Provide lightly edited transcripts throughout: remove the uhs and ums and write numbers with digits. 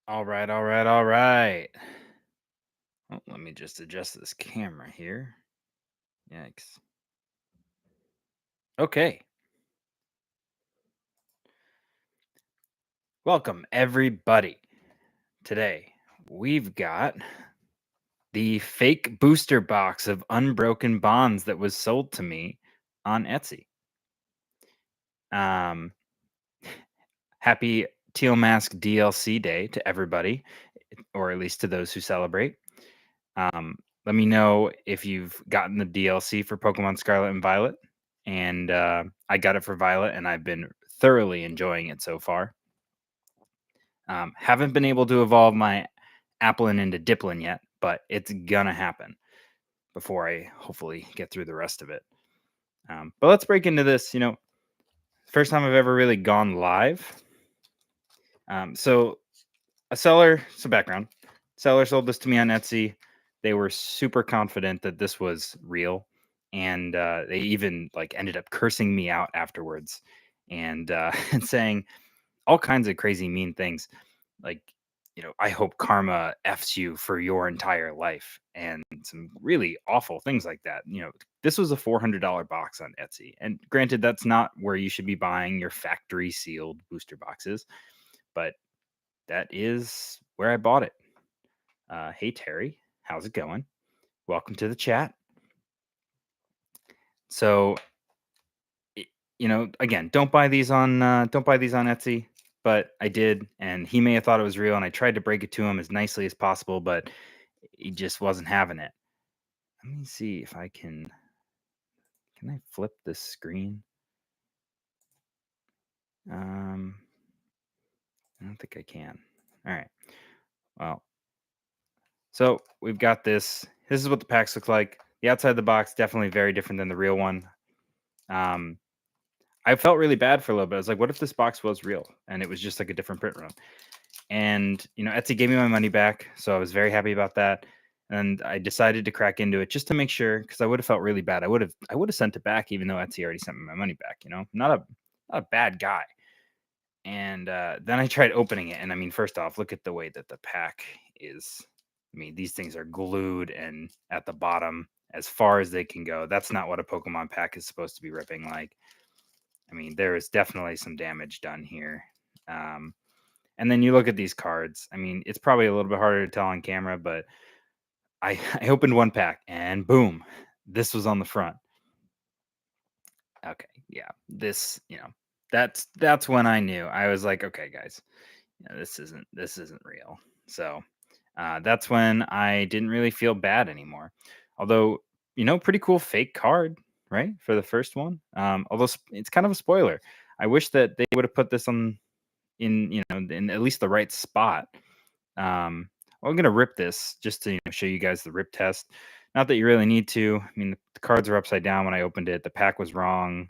All right, all right, all right. Oh, let me just adjust this camera here. Yikes. Okay. Welcome, everybody. Today, we've got the fake booster box of Unbroken Bonds that was sold to me on Etsy. Um, Happy Teal Mask DLC Day to everybody, or at least to those who celebrate. Um, Let me know if you've gotten the DLC for Pokemon Scarlet and Violet. And I got it for Violet, and I've been thoroughly enjoying it so far. Haven't been able to evolve my Applin into Diplin yet, but it's gonna happen before I hopefully get through the rest of it. But let's break into this. First time I've ever really gone live. So some background. Seller sold this to me on Etsy. They were super confident that this was real, and they even like ended up cursing me out afterwards, and and saying all kinds of crazy mean things, like I hope karma f's you for your entire life, and some really awful things like that. This was a $400 box on Etsy, and granted, that's not where you should be buying your factory sealed booster boxes, but that is where I bought it. Hey Terry, how's it going? Welcome to the chat. So, again, don't buy these on Etsy, but I did, and he may have thought it was real, and I tried to break it to him as nicely as possible, but he just wasn't having it. Let me see if I can. Can I flip this screen? Um, I don't think I can. All right. Well, so we've got this. This is what the packs look like. The outside of the box definitely very different than the real one. Um, I felt really bad for a little bit. I was like, what if this box was real and it was just like a different print run? And Etsy gave me my money back, so I was very happy about that. And I decided to crack into it just to make sure, because I would have felt really bad. I would have sent it back, even though Etsy already sent me my money back. Not a bad guy. And then I tried opening it, and I mean, first off, look at the way that the pack is. I mean, these things are glued and at the bottom as far as they can go. That's not what a Pokemon pack is supposed to be ripping like. I mean, there is definitely some damage done here. Um, and then you look at these cards. I mean, it's probably a little bit harder to tell on camera, but I, I opened one pack and boom, this was on the front. Okay, yeah, that's when I knew. I was like, okay, guys, this isn't real. So that's when I didn't really feel bad anymore. Although, pretty cool fake card, right, for the first one. Although it's kind of a spoiler. I wish that they would have put this on in at least the right spot. I'm gonna rip this just to show you guys the rip test. Not that you really need to. I mean, the cards are upside down when I opened it. The pack was wrong.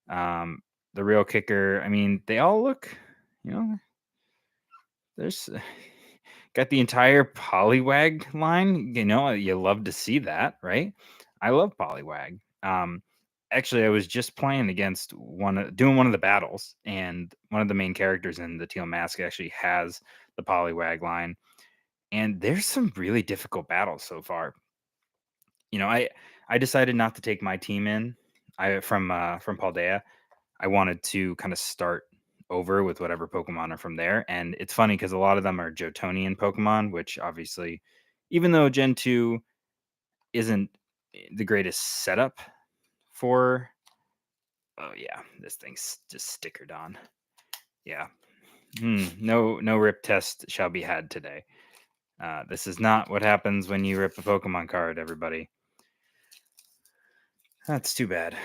Um, the real kicker. I mean, they all look. You know, there's got the entire Poliwag line. You love to see that, right? I love Poliwag. Actually, I was just playing against doing one of the battles, and one of the main characters in the Teal Mask actually has the Poliwag line, and there's some really difficult battles so far. I decided not to take my team in. From Paldea. I wanted to kind of start over with whatever Pokemon are from there. And it's funny because a lot of them are Jotonian Pokemon, which obviously, even though Gen 2 isn't the greatest setup for. Oh, yeah, this thing's just stickered on. Yeah. No rip test shall be had today. This is not what happens when you rip a Pokemon card, everybody. That's too bad.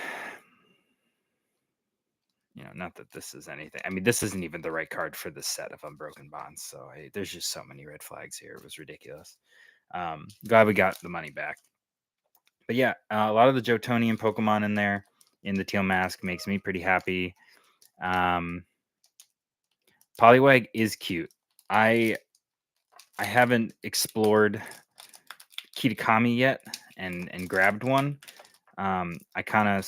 Not that this is anything. I mean, this isn't even the right card for the set of Unbroken Bonds. So there's just so many red flags here. It was ridiculous. Glad we got the money back. But yeah, a lot of the Jotonian Pokemon in there in the Teal Mask makes me pretty happy. Poliwag is cute. I haven't explored Kitakami yet and grabbed one. I kind of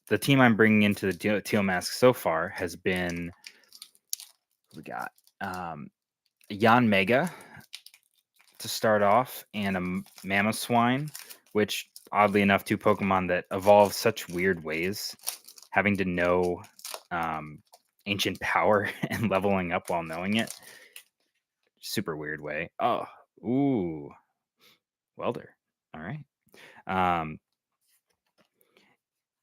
the team I'm bringing into the Teal Mask so far has been we got Jan Mega to start off, and a Mamoswine, which oddly enough, two Pokemon that evolve such weird ways, having to know ancient power and leveling up while knowing it. Super weird way. Oh, ooh, Welder. All right.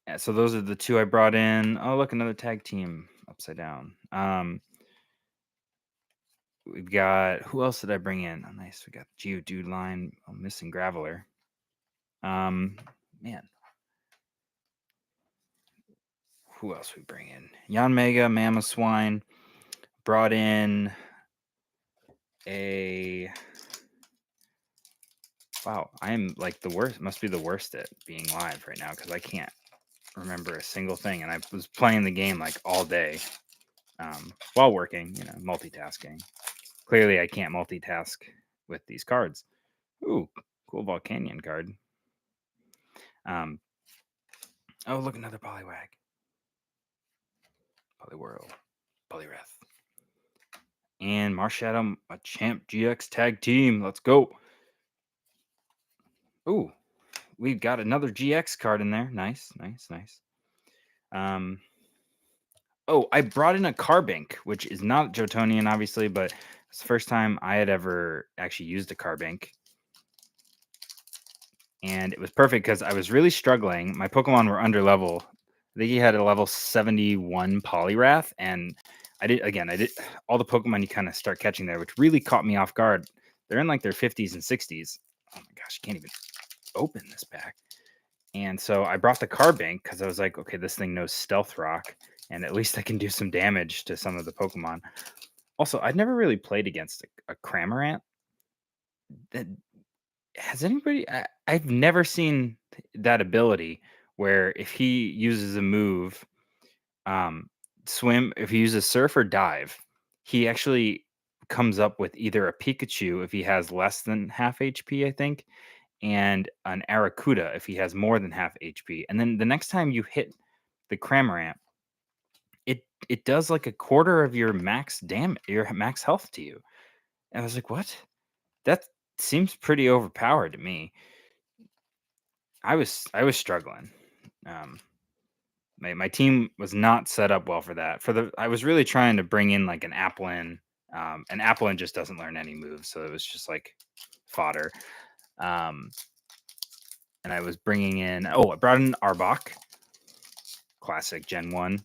Yeah, so those are the two I brought in. Oh, look, another tag team upside down. We've got, who else did I bring in? Oh, nice. We got Geodude line. I'm missing Graveler. Man, who else we bring in? Jan Mega, Mamoswine. Brought in a. Wow, I am like the worst. Must be the worst at being live right now because I can't remember a single thing. And I was playing the game like all day while working, multitasking. Clearly, I can't multitask with these cards. Ooh, cool Volcanion card. Oh, look, another Poliwag. Poliwhirl. Poliwrath. And Marshadow, a Champ GX tag team. Let's go. Ooh, we've got another GX card in there. Nice, nice, nice. Oh, I brought in a Carbink, which is not Jotonian, obviously, but it's the first time I had ever actually used a Carbink. And it was perfect because I was really struggling. My Pokemon were under level. I think he had a level 71 Poliwrath, and I did all the Pokemon you kind of start catching there, which really caught me off guard. They're in like their 50s and 60s. Oh my gosh, I can't even open this pack. And so I brought the Carbink because I was like, okay, this thing knows Stealth Rock, and at least I can do some damage to some of the Pokemon. Also, I'd never really played against a Cramorant. Has anybody? I've never seen that ability where if he uses a move, swim, if he uses Surf or Dive, he actually comes up with either a Pikachu if he has less than half HP, I think, and an Arrokuda if he has more than half HP. And then the next time you hit the Cramorant, it does like a quarter of your max your max health to you. And I was like, what? That seems pretty overpowered to me. I was struggling. My team was not set up well for that. I was really trying to bring in like an Applin. An Applin just doesn't learn any moves, so it was just like fodder. And I was bringing in. Oh, I brought in Arbok, classic Gen 1.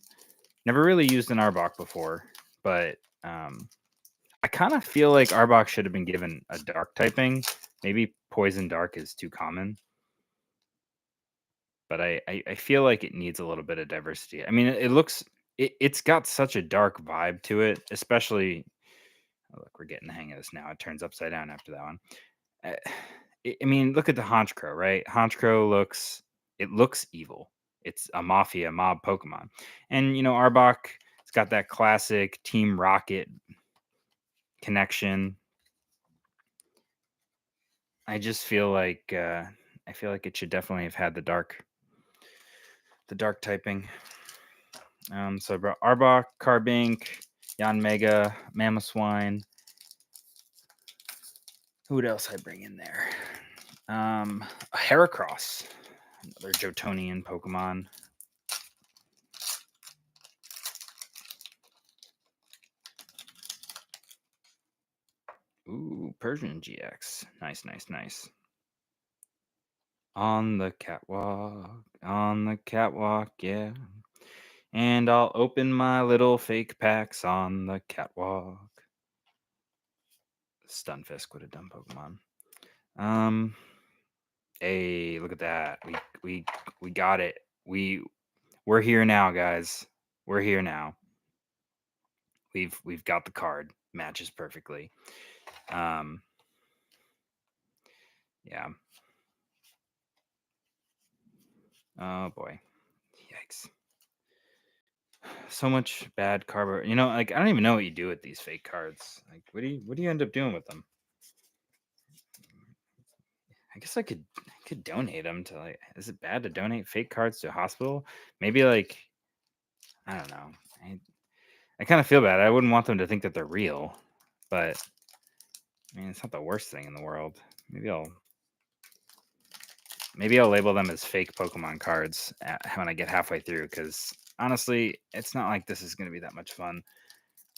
Never really used an Arbok before, but I kind of feel like Arbok should have been given a dark typing. Maybe Poison Dark is too common. But I feel like it needs a little bit of diversity. I mean, it's got such a dark vibe to it, especially. Oh, look, we're getting the hang of this now. It turns upside down after that one. I mean, look at the Honchkrow, right? Honchkrow looks evil. It's a mafia mob Pokemon, and Arbok. It's got that classic Team Rocket connection. I just feel like it should definitely have had the dark typing. So I brought Arbok, Carbink, Jan Mega, Mamoswine. Who else I bring in there? A Heracross, another Jotonian Pokemon. Ooh, Persian GX. Nice, nice, nice. On the catwalk, yeah. And I'll open my little fake packs on the catwalk. Stunfisk would have done Pokemon. Hey, look at that. We got it. We're here now, guys. We're here now. We've got the card. Matches perfectly. Yeah. Oh boy. Yikes. So much bad card. Like I don't even know what you do with these fake cards. Like what do you end up doing with them? I guess I could donate them to like. Is it bad to donate fake cards to a hospital? Maybe like I don't know. I kind of feel bad. I wouldn't want them to think that they're real, but I mean, it's not the worst thing in the world. Maybe I'll label them as fake Pokemon cards when I get halfway through, because honestly, it's not like this is going to be that much fun.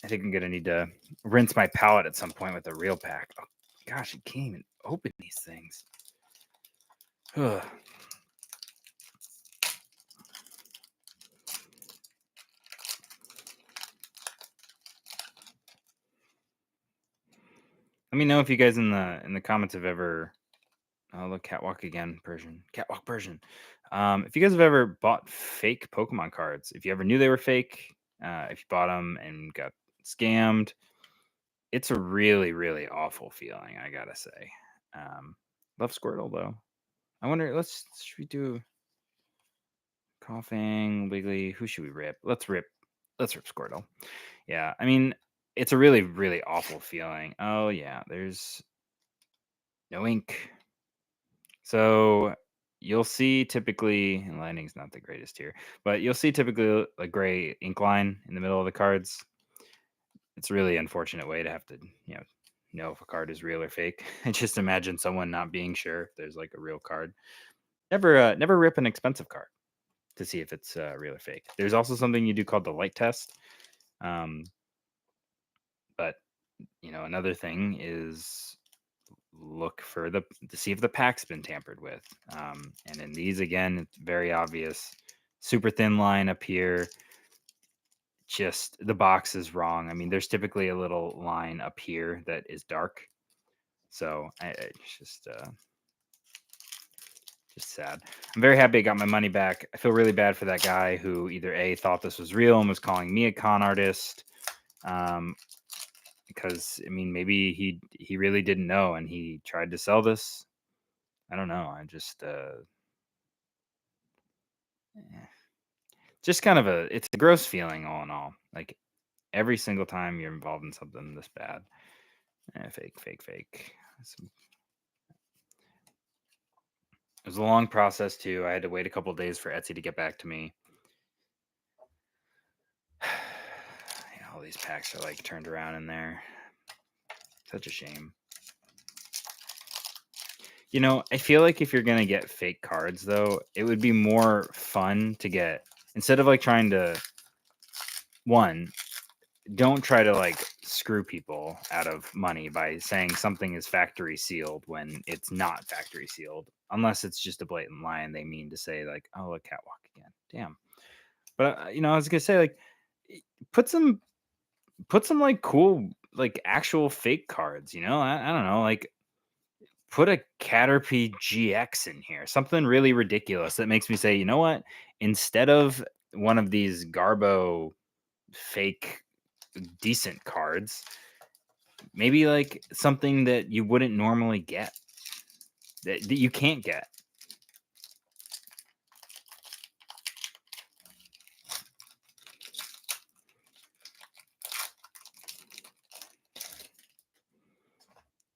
I think I'm going to need to rinse my palate at some point with a real pack. Oh, gosh, you can't even open these things. Ugh. Let me know if you guys in the comments have ever. Oh, look, Catwalk again, Persian. Catwalk Persian. If you guys have ever bought fake Pokemon cards, if you ever knew they were fake, if you bought them and got scammed, it's a really, really awful feeling, I gotta say. Love Squirtle though. I wonder. Should we do coughing, Wiggly? Who should we rip? Let's rip Squirtle. Yeah, I mean, it's a really, really awful feeling. Oh yeah, there's no ink. So you'll see typically, and lighting's not the greatest here, but you'll see typically a gray ink line in the middle of the cards. It's a really unfortunate way to have to, know if a card is real or fake. I just imagine someone not being sure if there's like a real card. Never rip an expensive card to see if it's real or fake. There's also something you do called the light test. Um, but another thing is look for to see if the pack's been tampered with. And in these, again, it's very obvious. Super thin line up here. Just the box is wrong. I mean, there's typically a little line up here that is dark. So it's just sad. I'm very happy I got my money back. I feel really bad for that guy who either A, thought this was real and was calling me a con artist. Because I mean, maybe he really didn't know and he tried to sell this. I don't know. Just kind of it's a gross feeling all in all. Like every single time you're involved in something this bad. Fake. It was a long process too. I had to wait a couple days for Etsy to get back to me. All these packs are like turned around in there. Such a shame. I feel like if you're gonna get fake cards though, it would be more fun to get, instead of like trying to, don't try to like screw people out of money by saying something is factory sealed when it's not factory sealed, unless it's just a blatant lie and they mean to say like, oh, look, Catwalk again. Damn. But I was gonna say, like, put some like cool, like actual fake cards. I don't know, like put a Caterpie GX in here, something really ridiculous that makes me say, you know what? Instead of one of these Garbo fake decent cards, maybe like something that you wouldn't normally get, that you can't get.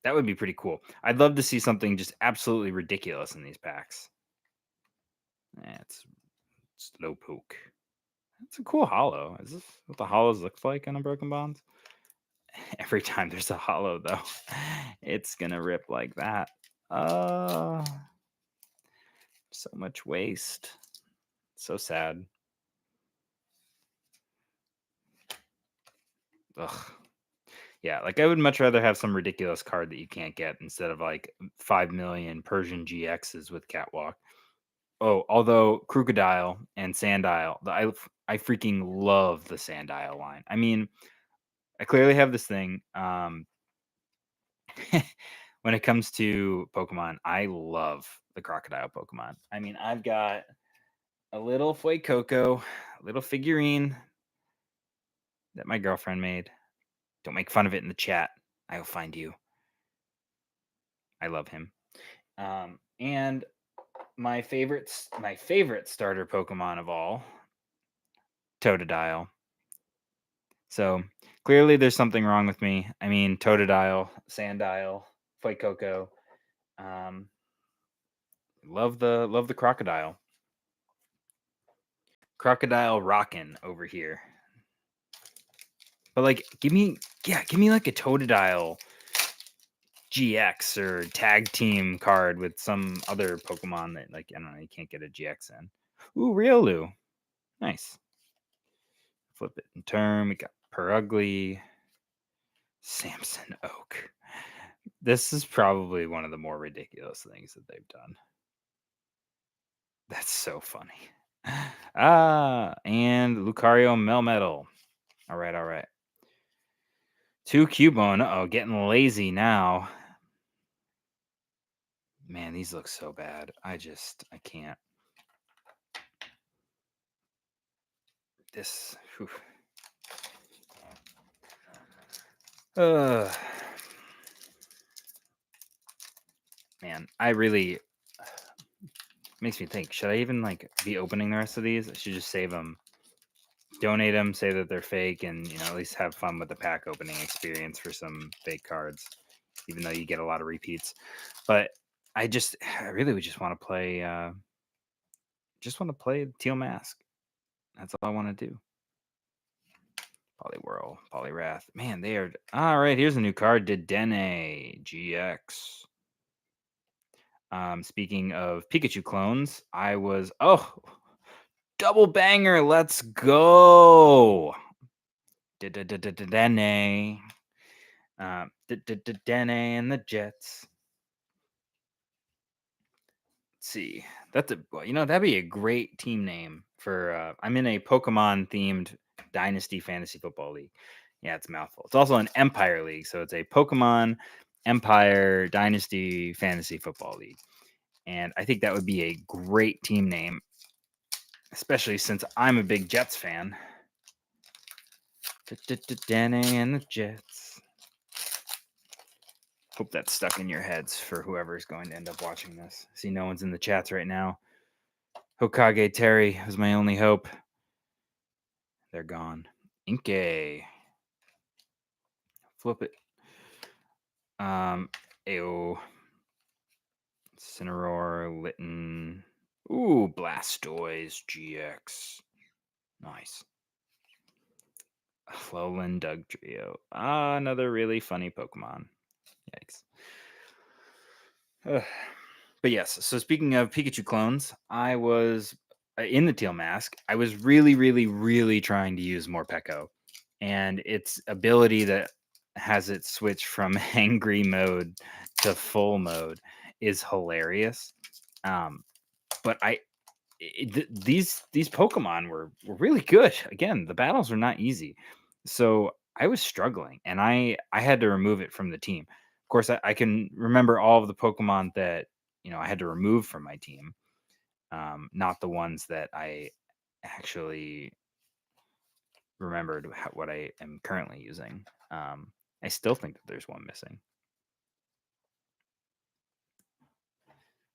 That would be pretty cool. I'd love to see something just absolutely ridiculous in these packs. It's Slowpoke. It's a cool hollow. Is this what the hollows look like on Unbroken Bonds? Every time there's a hollow, though, it's gonna rip like that. So much waste. So sad. Ugh. Yeah, like I would much rather have some ridiculous card that you can't get instead of like 5 million Persian GXs with Catwalk. Oh, although Crocodile and Sandile, I freaking love the Sandile line. I mean, I clearly have this thing. When it comes to Pokemon, I love the Crocodile Pokemon. I mean, I've got a little Fuecoco, a little figurine that my girlfriend made. Don't make fun of it in the chat. I will find you. I love him. And my favorite starter Pokemon of all, Totodile. So clearly there's something wrong with me. I mean, Totodile, Sandile, Fuecoco. Love the Crocodile. Crocodile rockin' over here. But like, give me like a Totodile GX or tag team card with some other Pokemon that, like, I don't know, you can't get a GX in. Ooh, Riolu. Nice. Flip it in turn. We got Perugly. Samson Oak. This is probably one of the more ridiculous things that they've done. That's so funny. And Lucario Melmetal. All right. 2 Cubone. Uh-oh, getting lazy now. Man, these look so bad. I can't. This. Whew. Man, I really makes me think. Should I even like be opening the rest of these? I should just save them, donate them, say that they're fake, and at least have fun with the pack opening experience for some fake cards, even though you get a lot of repeats. But I really would just want to play. Teal Mask. That's all I want to do. Poliwhirl, Poliwrath. Man, they are. All right, here's a new card. Dedenne GX. Speaking of Pikachu clones, I was. Oh, double banger. Let's go. Dedenne. Dedenne and the Jets. Let's see. That'd be a great team name for. I'm in a Pokemon themed Dynasty Fantasy Football League. Yeah, it's a mouthful. It's also an Empire League, so it's a Pokemon Empire Dynasty Fantasy Football League, and I think that would be a great team name, especially since I'm a big Jets fan. Danny and the Jets. Hope that's stuck in your heads for whoever's going to end up watching this. See, no one's in the chats right now. Hokage Terry was my only hope. They're gone. Inkay. Flip it. Ayo. Cineroar, Litten. Ooh, Blastoise GX. Nice. Flowland Dugtrio. Another really funny Pokemon. Yikes. But yes, so speaking of Pikachu clones, I was in the Teal Mask. I was really, really, really trying to use Morpeko, and its ability that has it switch from angry mode to full mode is hilarious. But these Pokemon were really good. Again, the battles are not easy, so I was struggling, and I had to remove it from the team. Of course, I can remember all of the Pokemon that I had to remove from my team, not the ones that I actually remembered what I am currently using. I still think that there's one missing.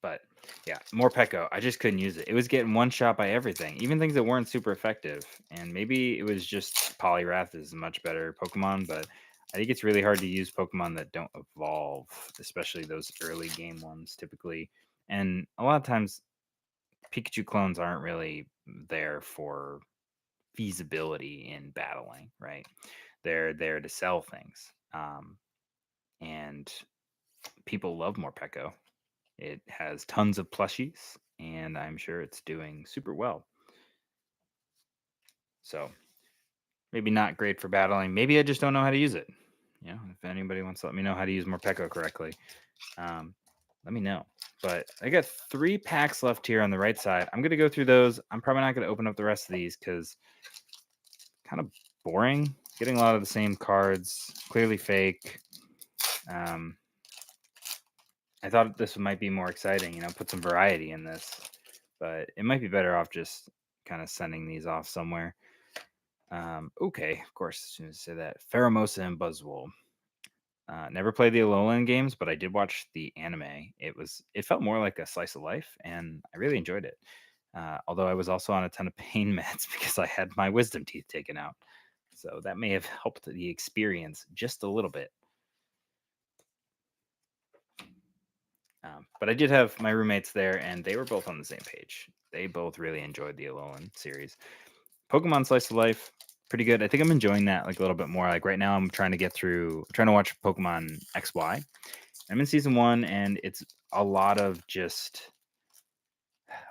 But yeah, Morpeko, I just couldn't use it. It was getting one shot by everything, even things that weren't super effective. And maybe it was just Poliwrath is a much better Pokemon, but I think it's really hard to use Pokemon that don't evolve, especially those early game ones typically. And a lot of times, Pikachu clones aren't really there for feasibility in battling, right? They're there to sell things. And people love Morpeko. It has tons of plushies, and I'm sure it's doing super well. So maybe not great for battling. Maybe I just don't know how to use it. If anybody wants to let me know how to use Morpeko correctly, let me know. But I got 3 packs left here on the right side. I'm going to go through those. I'm probably not going to open up the rest of these because kind of boring. Getting a lot of the same cards, clearly fake. I thought this might be more exciting, put some variety in this, but it might be better off just kind of sending these off somewhere. Okay, of course, as soon as I say that, Pheromosa and Buzzwole. Never played the Alolan games, but I did watch the anime. It felt more like a slice of life, and I really enjoyed it. Although I was also on a ton of pain meds because I had my wisdom teeth taken out, so that may have helped the experience just a little bit. But I did have my roommates there, and they were both on the same page. They both really enjoyed the Alolan series. Pokemon Slice of Life, pretty good. I think I'm enjoying that like a little bit more. Like right now, I'm trying to watch Pokemon XY, I'm in season 1, and it's a lot of just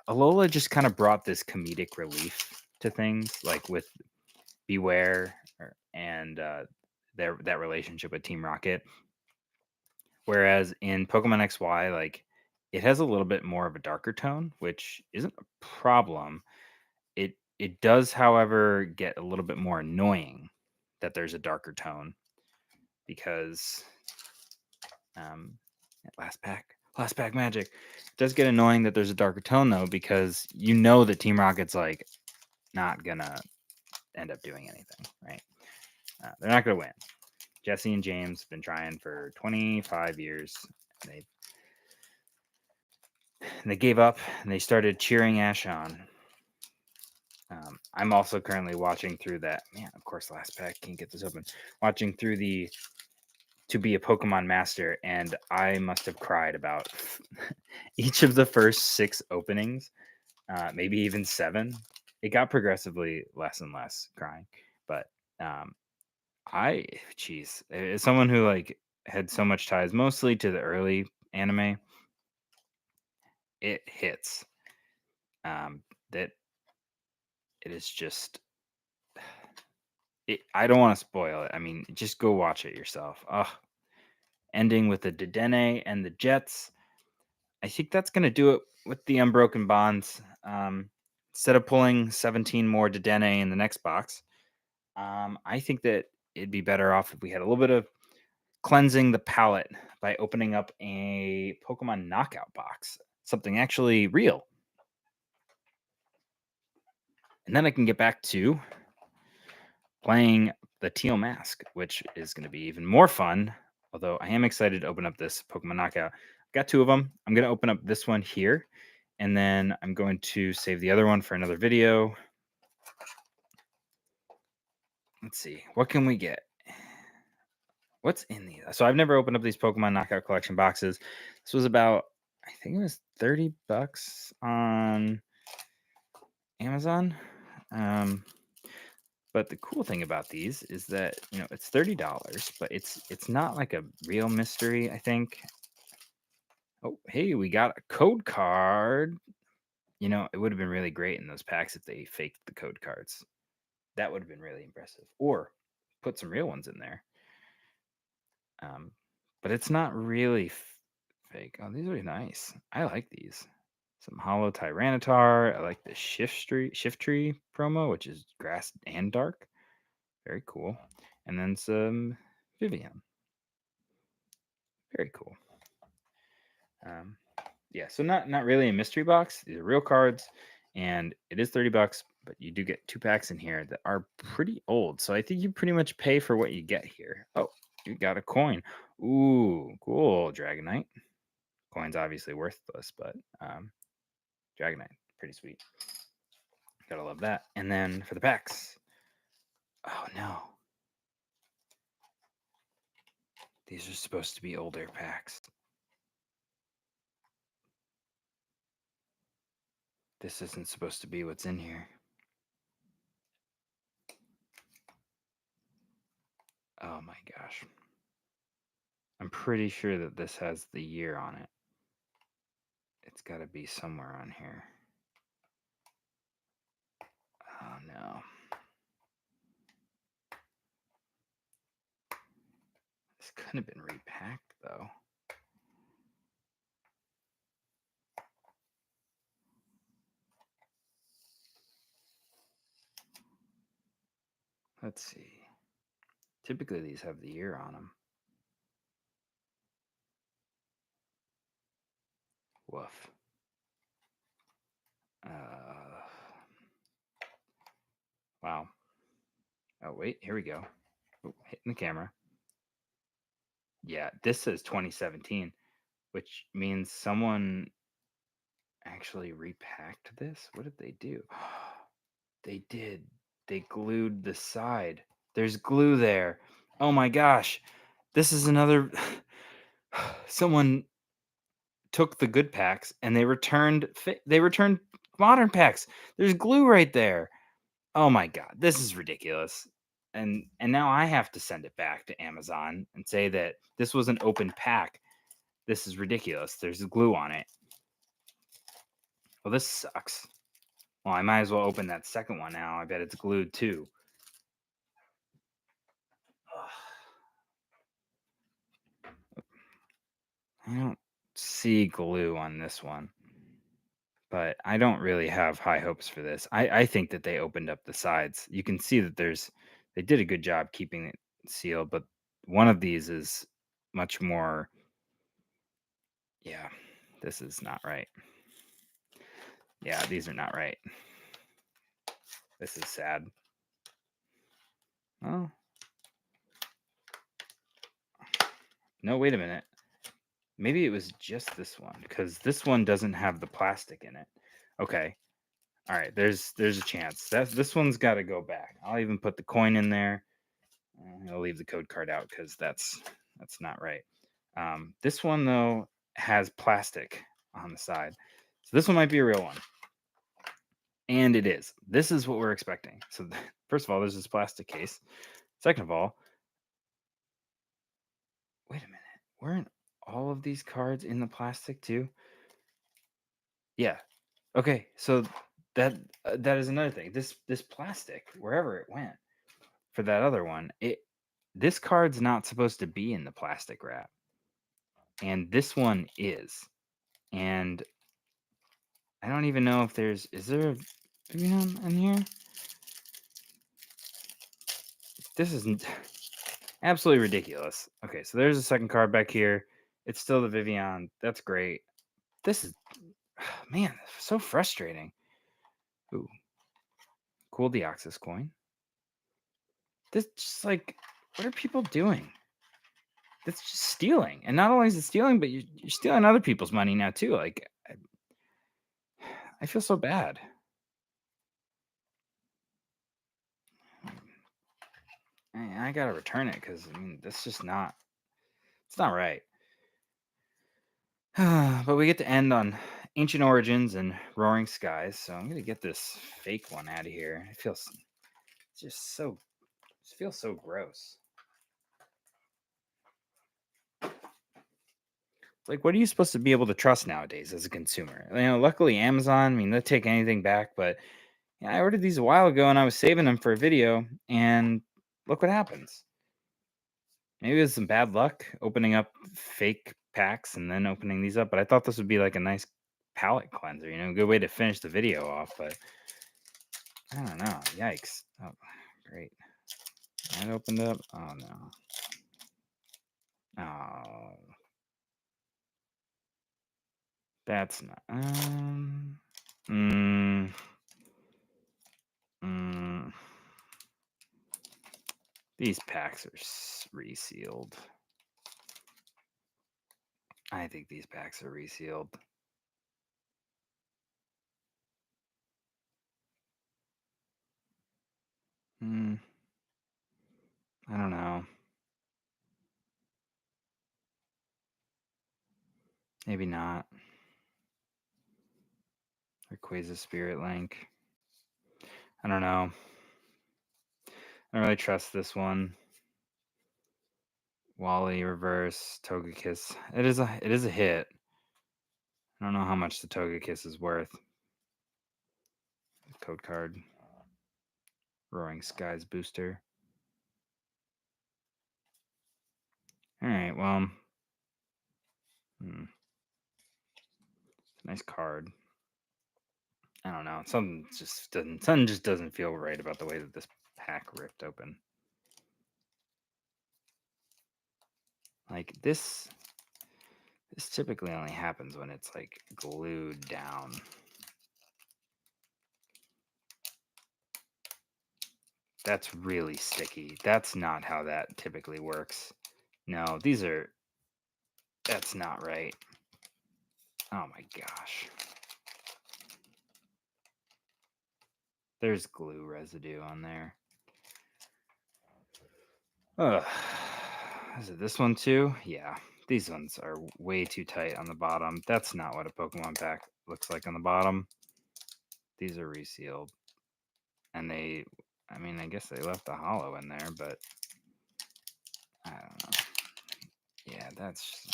Alola just kind of brought this comedic relief to things, like with Beware and that relationship with Team Rocket. Whereas in Pokemon XY, like it has a little bit more of a darker tone, which isn't a problem. It does, however, get a little bit more annoying that there's a darker tone because um, last pack magic. It does get annoying that there's a darker tone though, because you know that Team Rocket's like not gonna end up doing anything, right? They're not gonna win. Jesse and James have been trying for 25 years. They gave up and they started cheering Ash on. I'm also currently watching through that. Man, of course, last pack can't get this open. Watching through the To Be a Pokemon Master, and I must have cried about each of the first 6 openings, maybe even 7. It got progressively less and less crying, but as someone who like had so much ties mostly to the early anime, it hits. That it is just. I don't want to spoil it. I mean, just go watch it yourself. Ending with the Dedenne and the Jets. I think that's going to do it with the Unbroken Bonds. Instead of pulling 17 more Dedenne in the next box, I think that it'd be better off if we had a little bit of cleansing the palate by opening up a Pokemon knockout box, something actually real. And then I can get back to playing the Teal Mask, which is going to be even more fun. Although I am excited to open up this Pokemon Knockout. I've got 2 of them. I'm going to open up this one here, and then I'm going to save the other one for another video. Let's see. What can we get? What's in these? So I've never opened up these Pokemon Knockout Collection boxes. This was about, I think it was $30 on Amazon. But the cool thing about these is that, it's $30, but it's not like a real mystery, I think. Oh, hey, we got a code card. It would have been really great in those packs if they faked the code cards. That would have been really impressive. Or put some real ones in there. But it's not really fake. Oh, these are nice. I like these. Some Hollow Tyranitar. I like the Shift Tree promo, which is grass and dark. Very cool. And then some Vivian. Very cool. Yeah, so not really a mystery box. These are real cards, and it is $30, but you do get 2 packs in here that are pretty old. So I think you pretty much pay for what you get here. Oh, you got a coin. Ooh, cool. Dragonite. Coin's obviously worthless, but Dragonite, pretty sweet. Gotta love that. And then for the packs. Oh no. These are supposed to be older packs. This isn't supposed to be what's in here. Oh my gosh. I'm pretty sure that this has the year on it. It's got to be somewhere on here. Oh no. This couldn't have been repacked though. Let's see. Typically these have the year on them. Woof. Wow. Oh wait, here we go. Oh, hitting the camera. Yeah, this says 2017, which means someone actually repacked this. What did they do? They did. They glued the side. There's glue there. Oh my gosh. This is another. Someone took the good packs and they returned modern packs. There's glue right there. Oh my god, this is ridiculous. And now I have to send it back to Amazon and say that this was an open pack. This is ridiculous. There's glue on it. Well, this sucks. Well, I might as well open that second one now. I bet it's glued too. I don't see glue on this one, but I don't really have high hopes for this. I think that they opened up the sides. You can see that they did a good job keeping it sealed, but one of these is much more. Yeah, this is not right. Yeah, these are not right. This is sad. Oh. No, wait a minute. Maybe it was just this one because this one doesn't have the plastic in it. Okay. All right. There's a chance. This one's got to go back. I'll even put the coin in there. I'll leave the code card out because that's not right. This one though has plastic on the side, so this one might be a real one. And it is. This is what we're expecting. So first of all, there's this plastic case. Second of all, wait a minute. Weren't all of these cards in the plastic too? Yeah. Okay. So that is another thing. This plastic, wherever it went for that other one, this card's not supposed to be in the plastic wrap. And this one is. And I don't even know if is there a Vivian in here? This is absolutely ridiculous. Okay, so there's a second card back here. It's still the Vivian. That's great. This is, man, so frustrating. Ooh, cool Deoxys coin. This just like, what are people doing? That's just stealing. And not only is it stealing, but you're stealing other people's money now too. Like, I feel so bad. I gotta return it because I mean, that's just not. It's not right. But we get to end on Ancient Origins and Roaring Skies, so I'm gonna get this fake one out of here. It feels just so. It feels so gross. It's like, what are you supposed to be able to trust nowadays as a consumer? You know, luckily Amazon. I mean, they'll take anything back, but yeah, I ordered these a while ago and I was saving them for a video, and look what happens. Maybe it was some bad luck opening up fake packs and then opening these up, but I thought this would be like a nice palate cleanser, you know, a good way to finish the video off, but I don't know. Yikes. Oh, great. That opened up. Oh no. Oh. That's not mm, mm, these packs are resealed. I think these packs are resealed. I don't know. Maybe not. Rayquaza Spirit Link. I don't know. I don't really trust this one. Wally Reverse Togekiss. It is a hit. I don't know how much the Togekiss is worth. Code card. Roaring Skies booster. All right. Well. Nice card. I don't know. Something just doesn't feel right about the way that this pack ripped open. Like this typically only happens when it's like glued down. That's really sticky. That's not how that typically works. No, that's not right. Oh my gosh. There's glue residue on there. Ugh. Is it this one too? Yeah. These ones are way too tight on the bottom. That's not what a Pokemon pack looks like on the bottom. These are resealed. And I guess they left the hollow in there, but I don't know. Yeah, that's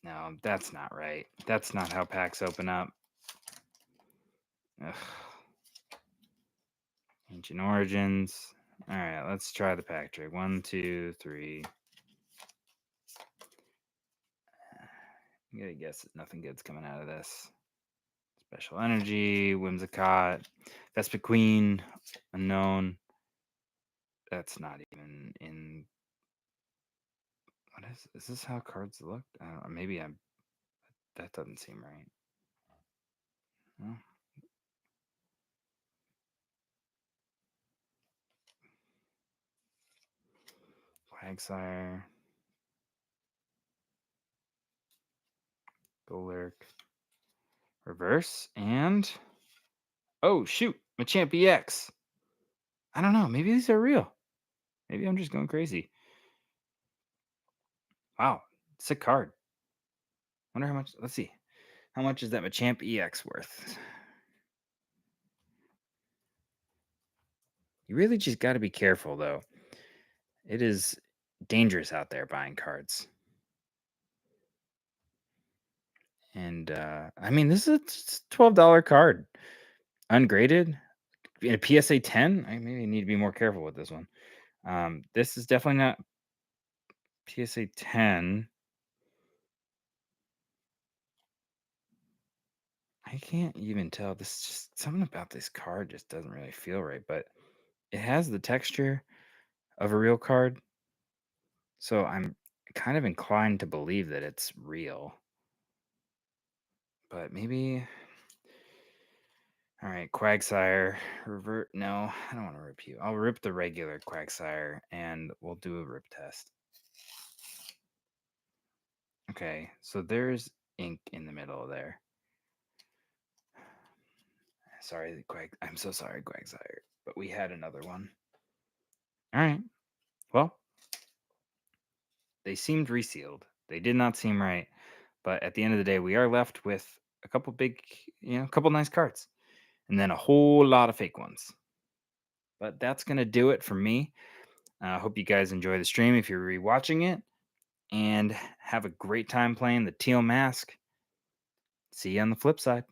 No, that's not right. That's not how packs open up. Ugh. Ancient Origins. All right, let's try the pack trick. One, two, three. I'm gonna guess that nothing good's coming out of this. Special Energy, Whimsicott, Vespa Queen, Unknown. That's not even in. What is this? How cards look? I don't know, maybe I'm. That doesn't seem right. Well, Quagsire, Golurk, Reverse, and oh shoot, Machamp EX. I don't know. Maybe these are real. Maybe I'm just going crazy. Wow, sick card. Wonder how much. Let's see. How much is that Machamp EX worth? You really just got to be careful, though. It is dangerous out there buying cards. And I mean, this is a $12 card, ungraded, in a PSA 10. I maybe need to be more careful with this one. This is definitely not PSA 10. I can't even tell. This just something about this card just doesn't really feel right, but it has the texture of a real card, so I'm kind of inclined to believe that it's real. But maybe. All right, Quagsire, revert. No, I don't want to rip you. I'll rip the regular Quagsire, and we'll do a rip test. Okay, so there's ink in the middle there. Sorry, I'm so sorry, Quagsire, but we had another one. All right. Well, they seemed resealed. They did not seem right, but at the end of the day, we are left with a couple big, a couple nice cards, and then a whole lot of fake ones. But that's gonna do it for me. I hope you guys enjoy the stream if you're rewatching it, and have a great time playing the Teal Mask. See you on the flip side.